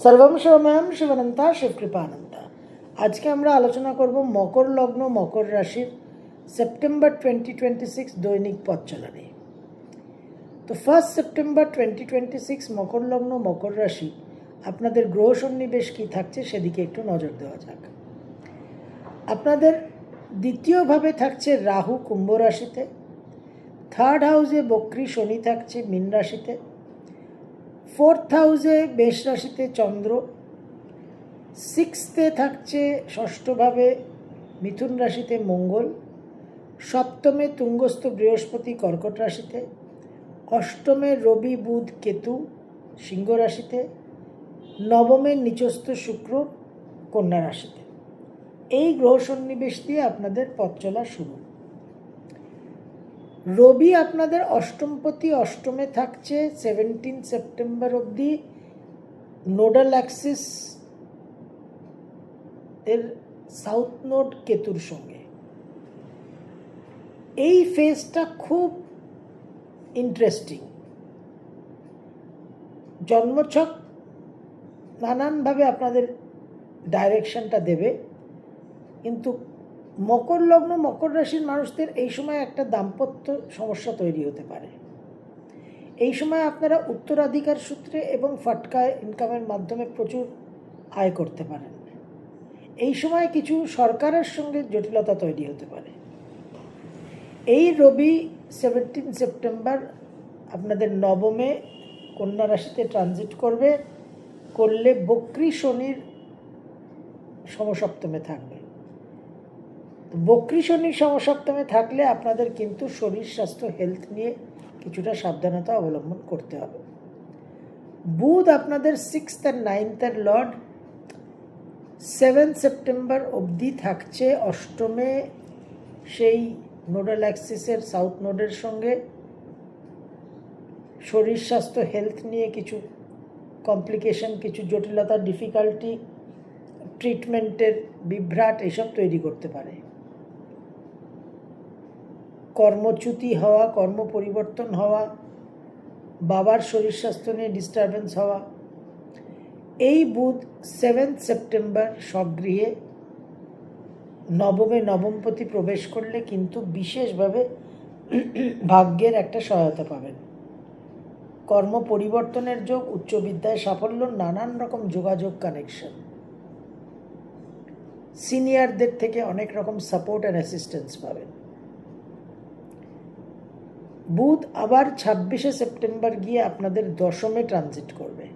সর্বম শিবময়ম শিবানন্তা শিবকৃপানন্তা। আজকে আমরা আলোচনা করব মকর লগ্ন মকর রাশির সেপ্টেম্বর 2026 দৈনিক পথ চলা নিয়ে। তো 1 সেপ্টেম্বর 2026 মকর লগ্ন মকর রাশি আপনাদের গ্রহ সন্নিবেশ কী থাকছে সেদিকে একটু নজর দেওয়া যাক। আপনাদের দ্বিতীয়ভাবে থাকছে রাহু কুম্ভ রাশিতে, থার্ড হাউসে বক্রী শনি থাকছে মীন রাশিতে, ফোর্থ হাউসে মেষ রাশিতে চন্দ্র, সিক্সথে থাকছে ষষ্ঠভাবে মিথুন রাশিতে মঙ্গল, সপ্তমে তুঙ্গস্থ বৃহস্পতি কর্কট রাশিতে, অষ্টমে রবি বুধ কেতু সিংহ রাশিতে, নবমে নিচস্থ শুক্র কন্যা রাশিতে। এই গ্রহ সন্নিবেশ দিয়ে আপনাদের পথ চলা শুরু। রবি আপনাদের অষ্টমপতি অষ্টমে থাকছে 17 সেপ্টেম্বর অবধি নোডাল অ্যাক্সিস এর সাউথ নোড কেতুর সঙ্গে। এই ফেজটা খুব ইন্টারেস্টিং। জন্মছক নানানভাবে আপনাদের ডাইরেকশনটা দেবে, কিন্তু মকর লগ্ন মকর রাশির মানুষদের এই সময় একটা দাম্পত্য সমস্যা তৈরি হতে পারে। এই সময় আপনারা উত্তরাধিকার সূত্রে এবং ফাটকা ইনকামের মাধ্যমে প্রচুর আয় করতে পারেন। এই সময় কিছু সরকারের সঙ্গে জটিলতা তৈরি হতে পারে। এই রবি 17 সেপ্টেম্বর আপনাদের নবমে কন্যা রাশিতে ট্রানজিট করলে বক্রী শনির সমসপ্তমে থাকবে। বক্রী শনির সমসপ্তমে থাকলে আপনাদের কিন্তু শরীর স্বাস্থ্য হেলথ নিয়ে কিছুটা সাবধানতা অবলম্বন করতে হবে। বুধ আপনাদের 6th আর 9th লর্ড 7 সেপ্টেম্বর অবধি থাকছে অষ্টমে, সেই নোডাল অ্যাক্সিসের সাউথ নোডের সঙ্গে। শরীর স্বাস্থ্য হেলথ নিয়ে কিছু কমপ্লিকেশন, কিছু জটিলতা, ডিফিকাল্টি, ট্রিটমেন্টের বিভ্রাট এসব তৈরি করতে পারে। কর্মচ্যুতি হওয়া, কর্ম পরিবর্তন হওয়া, বাবার শরীর স্বাস্থ্য নিয়ে ডিস্টারবেন্স হওয়া। এই বুধ 7 সেপ্টেম্বর স্বগৃহে নবমে নবমপতি প্রবেশ করলে কিন্তু বিশেষভাবে ভাগ্যের একটা সহায়তা পাবেন। কর্ম পরিবর্তনের যোগ, উচ্চ বিদ্যায় সাফল্য, নানান রকম যোগাযোগ, কানেকশন, সিনিয়রদের থেকে অনেক রকম সাপোর্ট অ্যান্ড অ্যাসিস্ট্যান্স পাবেন। বুধ আবার 26 সেপ্টেম্বর গিয়ে আপনাদের দশমে ট্রানজিট করবে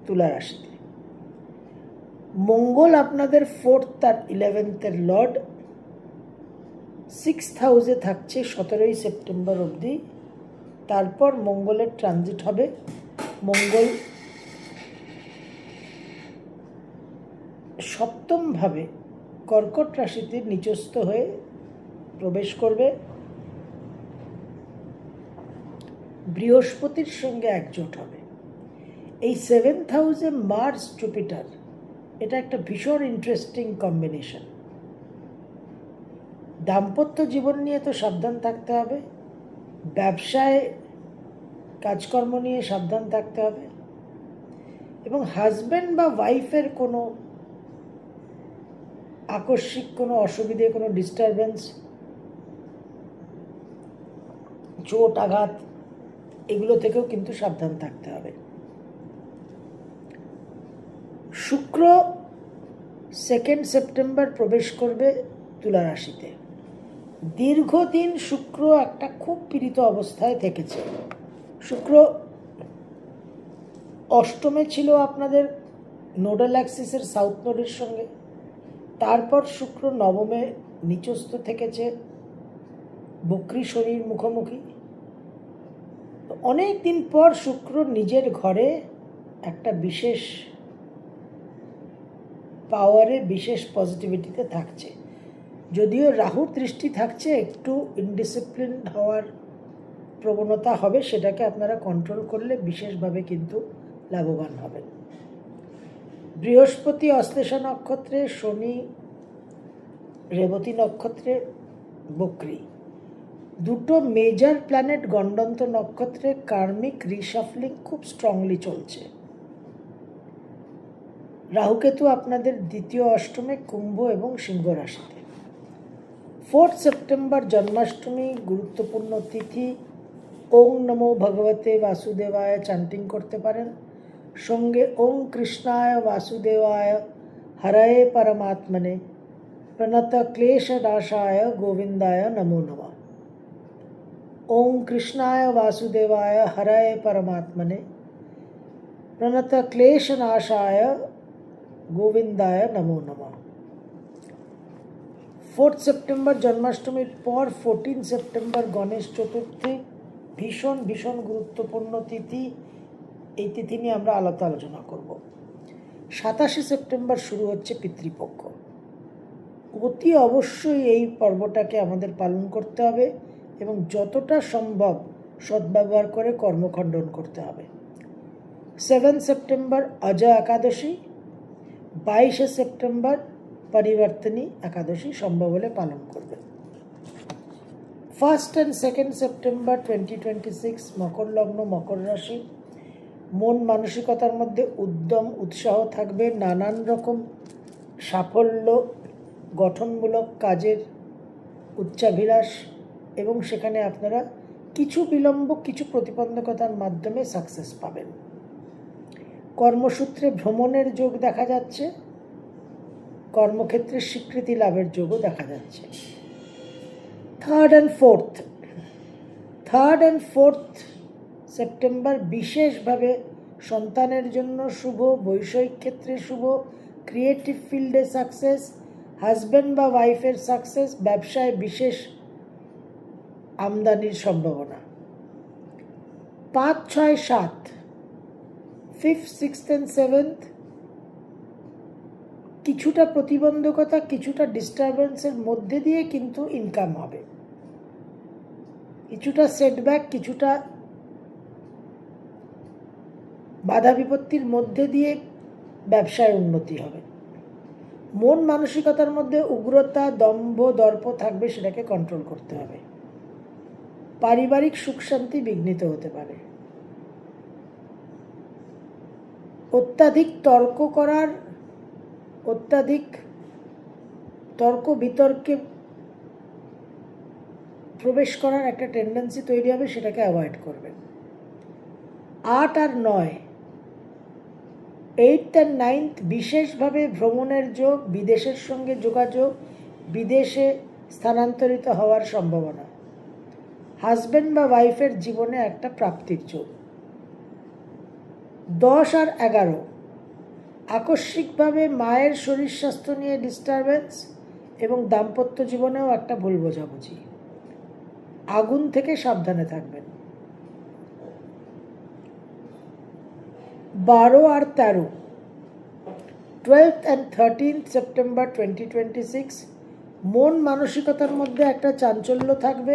তুলা রাশিতে। মঙ্গল আপনাদের 4th আর 11th লর্ড 6th হাউসে থাকছে 17 সেপ্টেম্বর অবধি। তারপর মঙ্গলের ট্রানজিট হবে। মঙ্গল সপ্তমভাবে কর্কট রাশিতে নিচস্থ হয়ে প্রবেশ করবে, বৃহস্পতির সঙ্গে একজোট হবে। এই 7th হাউসে মার্স জুপিটার, এটা একটা ভীষণ ইন্টারেস্টিং কম্বিনেশন। দাম্পত্য জীবন নিয়ে তো সাবধান থাকতে হবে, ব্যবসায় কাজকর্ম নিয়ে সাবধান থাকতে হবে, এবং হাজব্যান্ড বা ওয়াইফের কোনো আকস্মিক কোনো অসুবিধে, কোনো ডিস্টারবেন্স, চোট আঘাত, এগুলো থেকেও কিন্তু সাবধান থাকতে হবে। শুক্র 2 সেপ্টেম্বর প্রবেশ করবে তুলা রাশিতে। দীর্ঘদিন শুক্র একটা খুব পীড়িত অবস্থায় থেকেছে। শুক্র অষ্টমে ছিল আপনাদের নোডাল অ্যাক্সিসের সাউথ নোডের সঙ্গে। তারপর শুক্র নবমে নিচস্থ থেকেছে বক্রী শনির মুখোমুখি। অনেক দিন পর শুক্র নিজের ঘরে একটা বিশেষ পাওয়ারে, বিশেষ পজিটিভিটিতে থাকছে। যদিও রাহুর দৃষ্টি থাকছে, একটু ইনডিসিপ্লিন হওয়ার প্রবণতা হবে, সেটাকে আপনারা কন্ট্রোল করলে বিশেষভাবে কিন্তু লাভবান হবেন। বৃহস্পতি অশ্লেষা নক্ষত্রে, শনি রেবতী নক্ষত্রে বক্রী। দুটো মেজর প্ল্যানেট গণ্ডন্ত নক্ষত্রে কার্মিক রিশাফলিং খুব স্ট্রংলি চলছে। রাহুকেতু আপনাদের দ্বিতীয় অষ্টমে কুম্ভ এবং সিংহ রাশিতে। 4 সেপ্টেম্বর জন্মাষ্টমী, গুরুত্বপূর্ণ তিথি। ওং নমো ভগবতে বাসুদেবায় চান্টিং করতে পারেন। সঙ্গে ওং কৃষ্ণায় বাসুদেবায় হরয়ে পরমাত্মনে প্রণত ক্লেশ নাশায় গোবিন্দায় নমো নমঃ। ওং কৃষ্ণায় বাসুদেবায় হরয়ে পরমাত্মনে প্রণত ক্লেশ নাশায় গোবিন্দায় নমো নমঃ। 4 সেপ্টেম্বর জন্মাষ্টমীর পর 14 সেপ্টেম্বর গণেশ চতুর্থী, ভীষণ ভীষণ গুরুত্বপূর্ণ তিথি। এই তিথি নিয়ে আমরা আলোচনা করব। 27 সেপ্টেম্বর শুরু হচ্ছে পিতৃপক্ষ। অতি অবশ্যই এই পর্বটাকে আমাদের পালন করতে হবে এবং যতটা সম্ভব সদ্ব্যবহার করে কর্মখণ্ডন করতে হবে। 7 সেপ্টেম্বর অজয় একাদশী, 22 সেপ্টেম্বর পরিবর্তনী একাদশী সম্ভব হলে পালন করবেন। 1 and 2 সেপ্টেম্বর 2026 মকর লগ্ন, মকর রাশি। মন মানসিকতার মধ্যে উদ্যম উৎসাহ থাকবে, নানান রকম সাফল্য, গঠনমূলক কাজের উচ্চাভিলাষ, এবং সেখানে আপনারা কিছু বিলম্ব, কিছু প্রতিবন্ধকতার মাধ্যমে সাকসেস পাবেন। কর্মসূত্রে ভ্রমণের যোগ দেখা যাচ্ছে, কর্মক্ষেত্রে স্বীকৃতি লাভের যোগও দেখা যাচ্ছে। 3rd and 4th সেপ্টেম্বর বিশেষভাবে সন্তানের জন্য শুভ, বৈষয়িক ক্ষেত্রে শুভ, ক্রিয়েটিভ ফিল্ডে সাকসেস, হাজব্যান্ড বা ওয়াইফের সাকসেস, ব্যবসায় বিশেষ আমদানির সম্ভাবনা। 5, 6, 7, 5th, 6th and 7th কিছুটা প্রতিবন্ধকতা, কিছুটা ডিস্টারবেন্সের মধ্যে দিয়ে কিন্তু ইনকাম হবে, কিছুটা সেটব্যাক, কিছুটা বাধা বিপত্তির মধ্যে দিয়ে ব্যবসায় উন্নতি হবে। মন মানসিকতার মধ্যে উগ্রতা, দম্ভ, দর্প থাকবে, সেটাকে কন্ট্রোল করতে হবে। পারিবারিক সুখ শান্তি বিঘ্নিত হতে পারে। অত্যাধিক তর্ক বিতর্কে প্রবেশ করার একটা টেন্ডেন্সি তৈরি হবে, সেটাকে অ্যাভয়েড করবেন। 8 আর 9, 8th and 9th বিশেষভাবে ভ্রমণের যোগ, বিদেশের সঙ্গে যোগাযোগ, বিদেশে স্থানান্তরিত হওয়ার সম্ভাবনা। হাজব্যান্ড বা ওয়াইফের জীবনে একটা প্রাপ্তির যোগ। 10 আর 11 আকস্মিকভাবে মায়ের শরীর স্বাস্থ্য নিয়ে ডিস্টারবেন্স এবং দাম্পত্য জীবনেও একটা ভুল বোঝাবুঝি। আগুন থেকে সাবধানে থাকবেন। 12 আর 13, 12th and 13th সেপ্টেম্বর 2026 মন মানসিকতার মধ্যে একটা চাঞ্চল্য থাকবে,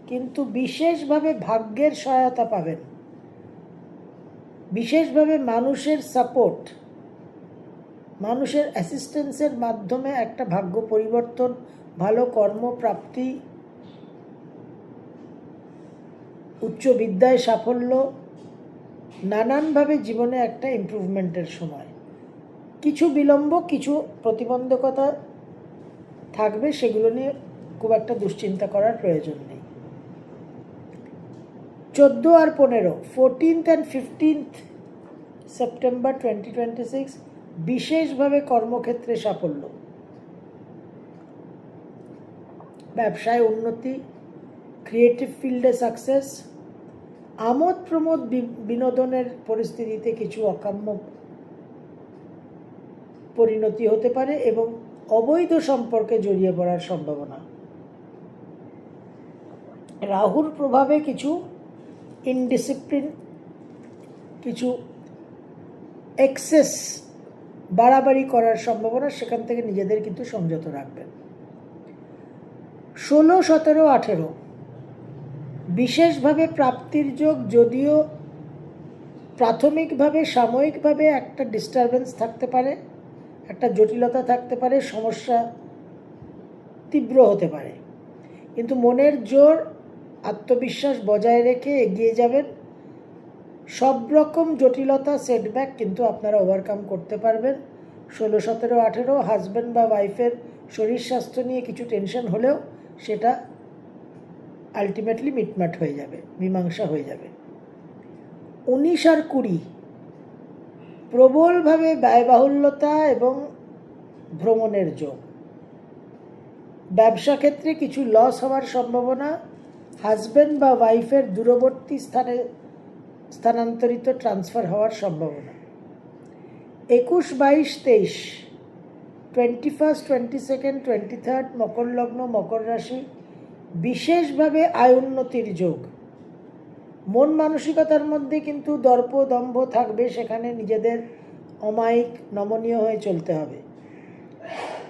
কিন্তু বিশেষভাবে ভাগ্যের সহায়তা পাবেন, বিশেষভাবে মানুষের সাপোর্ট, মানুষের অ্যাসিস্ট্যান্সের মাধ্যমে একটা ভাগ্য পরিবর্তন, ভালো কর্মপ্রাপ্তি, উচ্চ বিদ্যায় সাফল্য, নানানভাবে জীবনে একটা ইমপ্রুভমেন্টের সময়। কিছু বিলম্ব, কিছু প্রতিবন্ধকতা থাকবে, সেগুলো নিয়ে খুব একটা দুশ্চিন্তা করার প্রয়োজন নেই। 14 আর 15, 14th and 15th সেপ্টেম্বর 2026 বিশেষভাবে কর্মক্ষেত্রে সাফল্য, ব্যবসায় উন্নতি, ক্রিয়েটিভ ফিল্ডে সাকসেস, আমোদ প্রমোদ, বিনোদনের পরিস্থিতিতে কিছু অকাম্য পরিণতি হতে পারে এবং অবৈধ সম্পর্কে জড়িয়ে পড়ার সম্ভাবনা। রাহুর প্রভাবে কিছু ইনডিসিপ্লিন, কিছু এক্সেস, বাড়াবাড়ি করার সম্ভাবনা, সেখান থেকে নিজেদের কিন্তু সংযত রাখবেন। 16, 17, 18 বিশেষভাবে প্রাপ্তির যোগ, যদিও প্রাথমিকভাবে সাময়িকভাবে একটা ডিস্টারবেন্স থাকতে পারে, একটা জটিলতা থাকতে পারে, সমস্যা তীব্র হতে পারে, কিন্তু মনের জোর, আত্মবিশ্বাস বজায় রেখে এগিয়ে যাবেন। সব রকম জটিলতা, সেটব্যাক কিন্তু আপনারা ওভারকাম করতে পারবেন। 16, 17, 18 হাজব্যান্ড বা ওয়াইফের শরীর স্বাস্থ্য নিয়ে কিছু টেনশন হলেও সেটা আলটিমেটলি মিটমাট হয়ে যাবে, মীমাংসা হয়ে যাবে। 19 আর 20 প্রবলভাবে ব্যয়বাহুল্যতা এবং ভ্রমণের যোগ। ব্যবসা ক্ষেত্রে কিছু লস হওয়ার সম্ভাবনা, হাজব্যান্ড বা ওয়াইফের দূরবর্তী স্থানে স্থানান্তরিত ট্রান্সফার হওয়ার সম্ভাবনা। 21, 22, 23, 21, 22, 23 মকর লগ্ন, মকর রাশি বিশেষভাবে আয় উন্নতির যোগ। মন মানসিকতার মধ্যে কিন্তু দর্প দম্ভ থাকবে, সেখানে নিজেদের অমায়িক নমনীয় হয়ে চলতে হবে,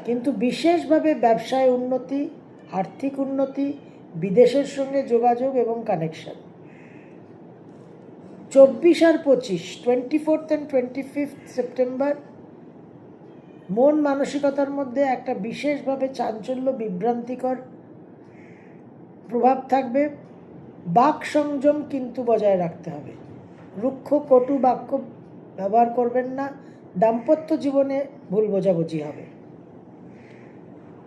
কিন্তু বিশেষভাবে ব্যবসায় উন্নতি, আর্থিক উন্নতি, বিদেশের সঙ্গে যোগাযোগ এবং কানেকশন। 24 আর 25, 24 and 25 সেপ্টেম্বর মন মানসিকতার মধ্যে একটা বিশেষভাবে চাঞ্চল্য, বিভ্রান্তিকর প্রভাব থাকবে। বাক সংযম কিন্তু বজায় রাখতে হবে, রুক্ষ কটু বাক্য ব্যবহার করবেন না, দাম্পত্য জীবনে ভুল বোঝাবুঝি হবে।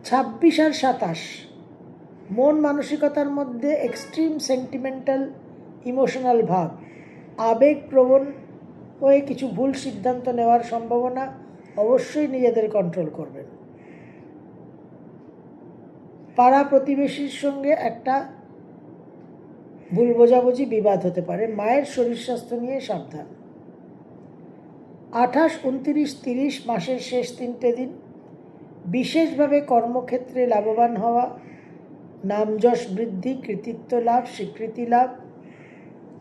26 আর 27 মন মানসিকতার মধ্যে এক্সট্রিম সেন্টিমেন্টাল ইমোশনাল ভাব, আবেগপ্রবণ হয়ে কিছু ভুল সিদ্ধান্ত নেওয়ার সম্ভাবনা, অবশ্যই নিজেদের কন্ট্রোল করবেন। পাড়া প্রতিবেশীর সঙ্গে একটা ভুল বোঝাবুঝি, বিবাদ হতে পারে। মায়ের শরীর স্বাস্থ্য নিয়ে সাবধান। 28, 29, 30 মাসের শেষ 3টে দিন বিশেষভাবে কর্মক্ষেত্রে লাভবান হওয়া, নামযশ বৃদ্ধি, কৃতিত্ব লাভ, স্বীকৃতি লাভ,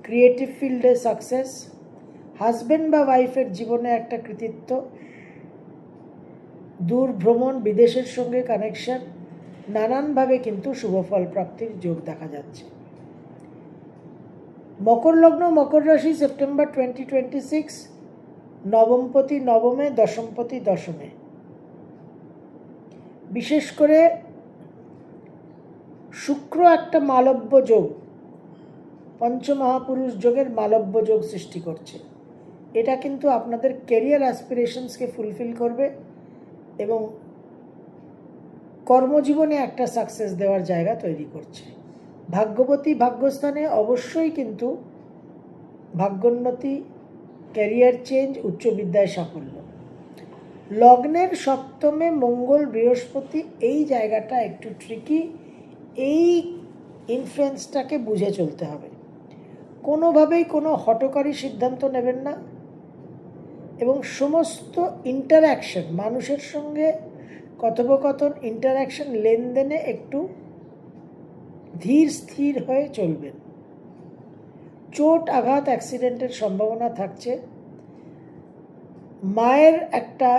ক্রিয়েটিভ ফিল্ডে সাকসেস, হাজব্যান্ড বা ওয়াইফের জীবনে একটা কৃতিত্ব, দূর ভ্রমণ, বিদেশের সঙ্গে কানেকশন, নানানভাবে কিন্তু শুভফল প্রাপ্তির যোগ দেখা যাচ্ছে। মকর লগ্ন, মকর রাশি সেপ্টেম্বর 2026 নবমপতি নবমে, দশমপতি দশমে। বিশেষ করে শুক্র একটা মালব্য যোগ, পঞ্চমহাপুরুষ যোগের মালব্য যোগ সৃষ্টি করছে। এটা কিন্তু আপনাদের ক্যারিয়ার অ্যাসপিরেশনসকে ফুলফিল করবে এবং কর্মজীবনে একটা সাকসেস দেওয়ার জায়গা তৈরি করছে। ভাগ্যবতী ভাগ্যস্থানে অবশ্যই কিন্তু ভাগ্যোন্নতি, ক্যারিয়ার চেঞ্জ, উচ্চ বিদ্যায় সাফল্য। লগ্নের সপ্তমে মঙ্গল বৃহস্পতি, এই জায়গাটা একটু ট্রিকি, এই ইনফ্লুয়েন্সটাকে বুঝে চলতে হবে। কোনোভাবেই কোনো হঠকারী সিদ্ধান্ত নেবেন না এবং সমস্ত ইন্টারঅ্যাকশন, মানুষের সঙ্গে কথোপকথন, ইন্টারঅ্যাকশন, লেনদেনে একটু ধীর স্থির হয়ে চলবেন। চোট আঘাত অ্যাক্সিডেন্টের সম্ভাবনা থাকছে। মায়ের একটা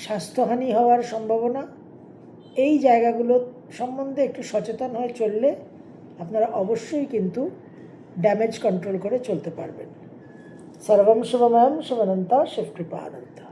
স্বাস্থ্যহানি হওয়ার সম্ভাবনা, এই জায়গাগুলো সম্বন্ধে একটু সচেতন হয়ে চললে আপনারা অবশ্যই কিন্তু ড্যামেজ কন্ট্রোল করে চলতে পারবেন। সর্বম শুভময়ম, শুভনন্তা, শিবকৃপা অনন্তা।